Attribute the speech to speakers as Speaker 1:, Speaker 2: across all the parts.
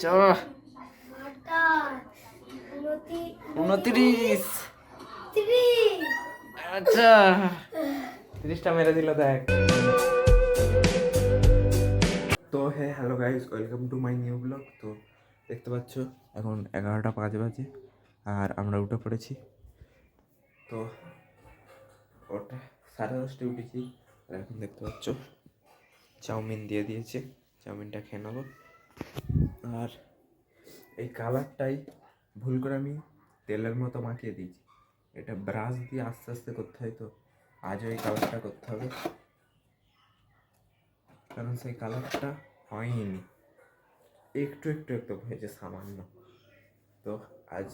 Speaker 1: চ 29। আচ্ছা 30টা মেরে দিল দেখ। তো hello guys, welcome to my new blog. তো দেখতে পাচ্ছ এখন 11টা 5 বাজে আর আমরা উঠে পড়েছি। তো ওটা 10:30 উঠেছি আর এখন দেখতে পাচ্ছ চাউমিন দিয়ে দিয়েছে, চাউমিনটা খেয়ে নেবো। আর এই কালারটাই ভুল করে আমি তেলের মতো মাখিয়ে দিয়েছি, এটা ব্রাশ দিয়ে আস্তে আস্তে করতে হয়। তো আজও এই কালারটা করতে হবে, কারণ সেই কালারটা হয়নি, একটু একটু একটু হয়েছে সামান্য। তো আজ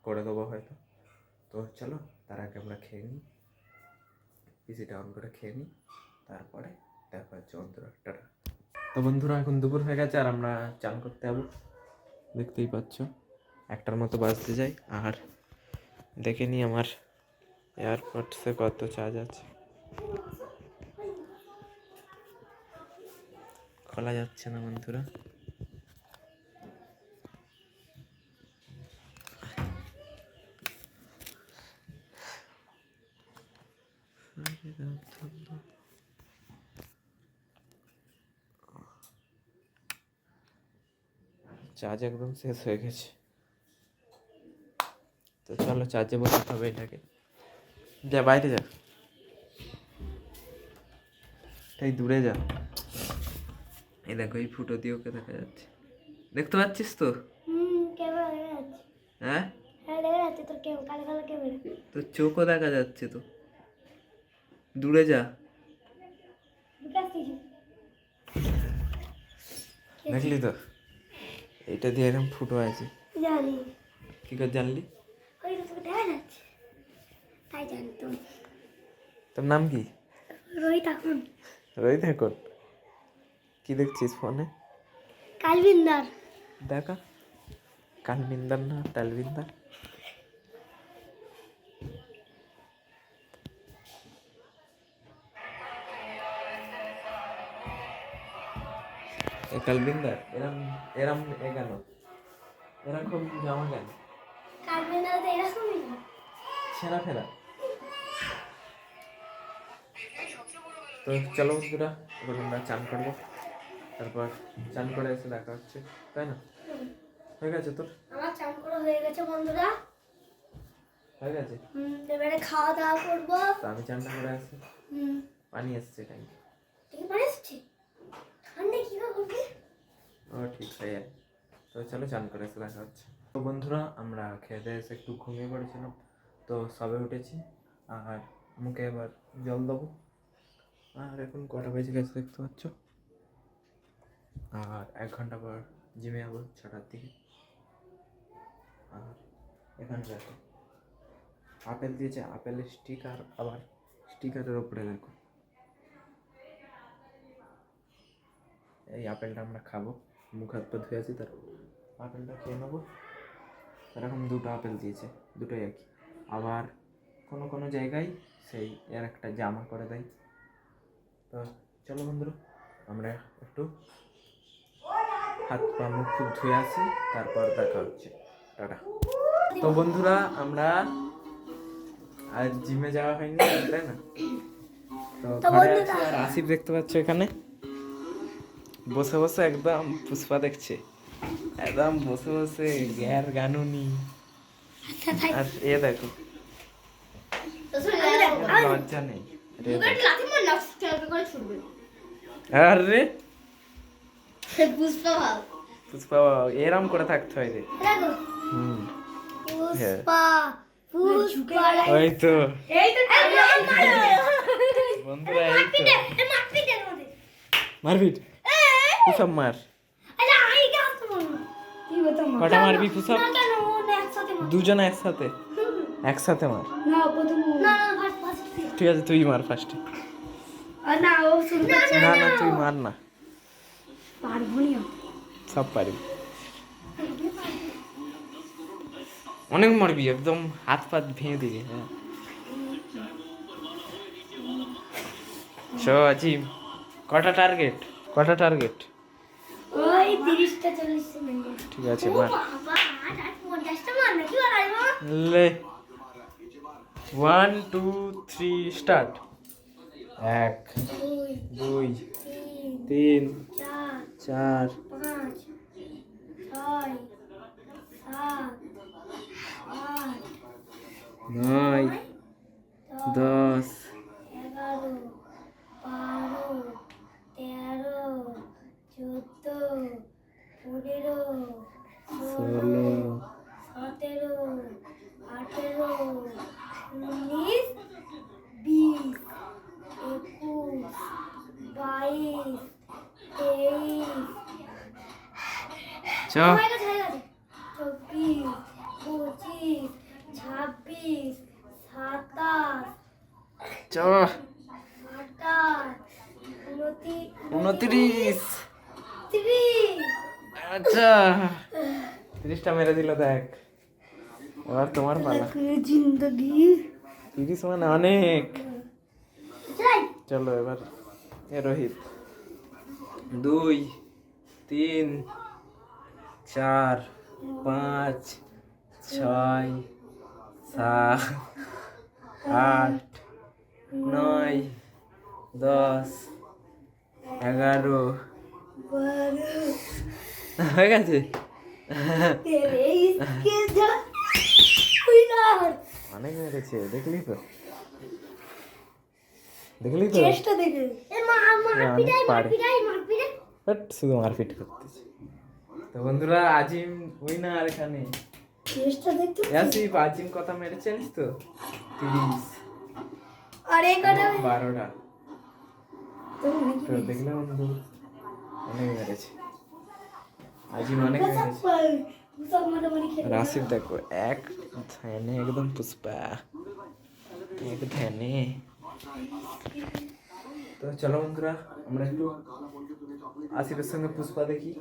Speaker 1: করে দেবো হয়তো। তো চলো তার আগে আমরা খেয়ে নিই, পিসিটা অন করে খেয়ে নিই, তারপরে দেখা হচ্ছে বন্ধুরা। টাটা। তো বন্ধুরা এখন দুপুর হয়ে গেছে আর আমরা চান করতে যাবো, দেখতেই পাচ্ছ 1টার মতো বাজতে যাই। আর দেখে নিই আমার এয়ারপডসে কত চার্জ আছে, খোলা যাচ্ছে না বন্ধুরা। চার্জ একদম শেষ হয়ে গেছে। তো চলো চার্জে বসাতে হবে এটাকে। যা বাইরে যা, তাই দূরে যা। এই দেখো এই ফুটো দিয়ে ওকে দেখা যাচ্ছে, দেখতে পাচ্ছিস তো? হ্যাঁ তোর চোখও দেখা যাচ্ছে তো, দূরে যা। দেখলি তো এটা দিয়ে এরকম ফুটো আছে,
Speaker 2: জানি
Speaker 1: কি করে জানলি?
Speaker 2: ওই তো তোকে দেখা যাচ্ছে তাই জানতাম।
Speaker 1: তোর নাম কি?
Speaker 2: রোহিত এখন
Speaker 1: রোহিত এখন কি দেখছিস ফোনে?
Speaker 2: কালবিন্দার
Speaker 1: দেখা, কালবিন্দার না তালবিন্দার। কালবিন্দার এরম এরম এ কেন এরকম জামা কেন?
Speaker 2: কালবিন্দার তো এরকমই না,
Speaker 1: ছেঁড়া ফেরা। তো চলো বন্ধুরা এবার আমরা চান করবো, তারপর চান করে এসে দেখা হচ্ছে, তাই না? হয়ে গেছে তোর?
Speaker 2: আমার চান করা হয়ে গেছে বন্ধুরা,
Speaker 1: হয়ে গেছে।
Speaker 2: এবারে খাওয়া দাওয়া করবো।
Speaker 1: তো আমি চানটা করে আসি, পানি এসছে ট্যাঙ্কি।
Speaker 2: ঠিক পানি এসছে, ঠান্ডা কিভাবে করবি?
Speaker 1: ও ঠিক হয়ে যায়। তো চলো চান করে এসে দেখা হচ্ছে। তো বন্ধুরা আমরা খেয়ে দিয়ে এসে একটু ঘুমিয়ে পড়েছিলাম, তো সবে উঠেছি আর মুখে এবার জল দেবো। আর এখন কটা বেজে গেছে দেখতে পাচ্ছ, আর 1 ঘন্টা পর জিমে যাবো 6টার দিকে। আর এখানে দেখো আপেল দিয়েছে, আপেলের স্টিকার, আবার স্টিকারের ওপরে দেখো এই আপেলটা আমরা খাবো, মুখ হাত পা ধুয়ে আছি, তার আপেলটা খেয়ে নেবো। এরকম 2টো আপেল দিয়েছে, দুটোই একই। আবার কোনো কোনো জায়গায় সেই এর একটা জামা করে দেয়। তো চলো বন্ধুরা আমরা একটু হাত পা মুখ খুব ধুয়ে আসি, তারপর দেখা হচ্ছে। টাটা। তো বন্ধুরা আমরা আর জিমে যাওয়া হয়নি, তাই না? তো ঘরে আছি আর আসিফ দেখতে পাচ্ছ এখানে বসে বসে একদম পুষ্পা দেখছে, একদম বসে বসে গ্যার গানুনি। আর এ দেখো লজ্জা নেই। আরে পুষ্পা এরম করে থাকতে হয় রে। ওই তো বন্ধুরা, এই তো মারপিট পুষাপ মার। কটা মারবি পুষাপ? দুজনে একসাথে একসাথে মার। ঠিক আছে তুই মার ফার্স্টে। না না তুই মার না, সব পারবি, অনেক মারবি, একদম হাত পাত ভেঙে দিবি। হ্যাঁ আজিম কটা টার্গেট?
Speaker 2: এই 30টা 40টা মিনিট
Speaker 1: ঠিক আছে মার
Speaker 2: বাবা 50টা মান নাকি বাড়াইবো
Speaker 1: লে 1 2 3 স্টার্ট 1
Speaker 2: 2
Speaker 1: 2
Speaker 2: 3
Speaker 1: 3
Speaker 2: 4
Speaker 1: 4
Speaker 2: 5 6 7 8
Speaker 1: 9 10
Speaker 2: 11 12 13 14 15 16 17 18 19 20 21 22 23
Speaker 1: চ
Speaker 2: হয়ে গেছে 24 25 26 27
Speaker 1: চ
Speaker 2: 28
Speaker 1: 29
Speaker 2: 30
Speaker 1: আচ্ছা 30টা মেরে দিল দেখ এবার তোমার পালা
Speaker 2: জিন্দগি
Speaker 1: 30 মানে অনেক
Speaker 2: যাই
Speaker 1: চলো এবার এ রোহিত 2 3 4 5 6 7 8 9 10 11 হয়ে গেছে
Speaker 2: तेरे इसके जा উইনার
Speaker 1: অনেক মেরেছে দেখলি তো দেখলি তো
Speaker 2: চেষ্টা দেখে এ মা
Speaker 1: অনেক
Speaker 2: পিটাই
Speaker 1: পারে।
Speaker 2: পিটাই
Speaker 1: বাট শুধু মারপিট করতেছে তো বন্ধুরা আজিম উইনার এখানে
Speaker 2: চেষ্টা দেখতে
Speaker 1: ইয়াসিফ আজিম কত মেরেছে জানিস তো 30
Speaker 2: আর এই কটা
Speaker 1: 12টা তো দেখলে বন্ধু অনেক মেরেছে আজিম অনেক মেরেছে
Speaker 2: সব মারামারি খেলে
Speaker 1: রাশিদ দেখো এক ধ্যানে একদম পুষ্পা এক ধ্যানে তো চলো বন্ধুরা আমরা একটু আসিফের সঙ্গে পুষ্পা দেখি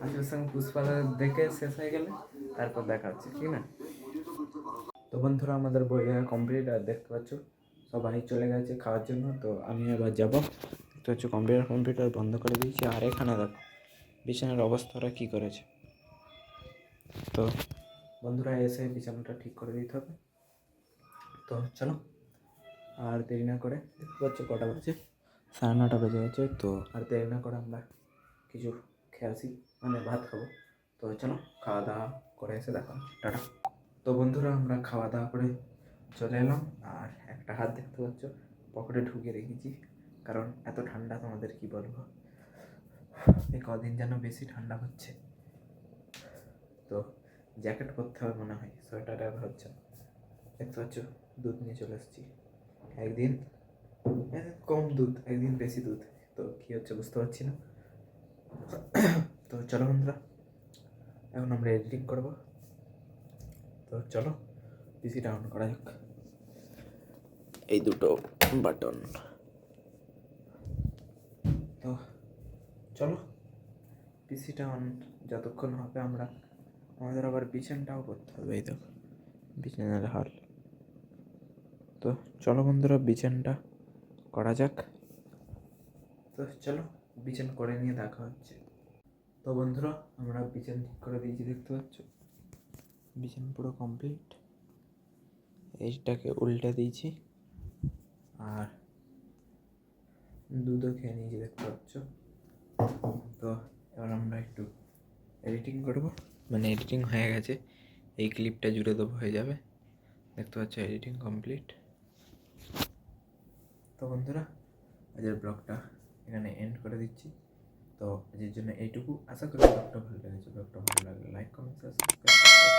Speaker 1: আসিফের সঙ্গে পুষ্পা দেখে শেষ হয়ে গেলে তারপর দেখা হচ্ছে ঠিক না তো বন্ধুরা আমাদের বই দেখা কমপ্লিট আর দেখতে পাচ্ছ সবাই চলে গেছে খাওয়ার জন্য তো আমি এবার যাবো দেখতে পাচ্ছ কম্পিউটার বন্ধ করে দিয়েছি আর এখানে দেখো বিছানার অবস্থাটা কী করেছে তো বন্ধুরা এসে বিছানাটা ঠিক করে দিতে হবে তো চলো আর দেরি না করে দেখতে পাচ্ছ কটা বাজে 9:30 বেজে গেছে তো আর দেরি না করে আমরা কিছু খেয়ে আসি মানে ভাত খাবো তো চলো খাওয়া দাওয়া করে এসে দেখো টাটা তো বন্ধুরা আমরা খাওয়া দাওয়া করে চলে এলাম আর একটা হাত দেখতে পাচ্ছ পকেটে ঢুকিয়ে রেখেছি কারণ এত ঠান্ডা তোমাদের কি বলবো এই কদিন যেন বেশি ঠান্ডা হচ্ছে তো জ্যাকেট পরতে হবে মনে হয় সোয়েটার আর হচ্ছে না। দেখতে পাচ্ছ দুধ নিয়ে চলে এসেছি একদিন কম দুধ একদিন বেশি দুধ তো কী হচ্ছে বুঝতে পারছি না তো চলো বন্ধুরা এখন আমরা এডিটিং করবো তো চলো পিসিটা অন করা যাক এই দুটো বাটন তো চলো পিসিটা অন যতক্ষণ হবে আমরা আমাদের আবার বিছানাটাও করতে হবে এই দেখো বিছানার হাল তো চলো বন্ধুরা বিছানাটা করা যাক তো চলো বিছানা করে নিয়ে দেখা হচ্ছে তো বন্ধুরা আমরা বিছানা ঠিক করে দিয়েছি দেখতে পাচ্ছ বিছানা পুরো কমপ্লিট এইটাকে উল্টে দিয়েছি আর দুধও খেয়ে নিয়েছি দেখতে পাচ্ছ তো এবার আমরা একটু এডিটিং করবো মানে এডিটিং হয়ে গেছে এই ক্লিপটা জুড়ে দেবো হয়ে যাবে দেখতে পাচ্ছ এডিটিং কমপ্লিট তো বন্ধুরা আজকের ব্লগটা এখানে এন্ড করে দিচ্ছি তো আজকের জন্য এইটুকু আশা করি ব্লগটা ভালো লেগেছে ব্লগটা ভালো লাগলে লাইক কমেন্ট সাবস্ক্রাইব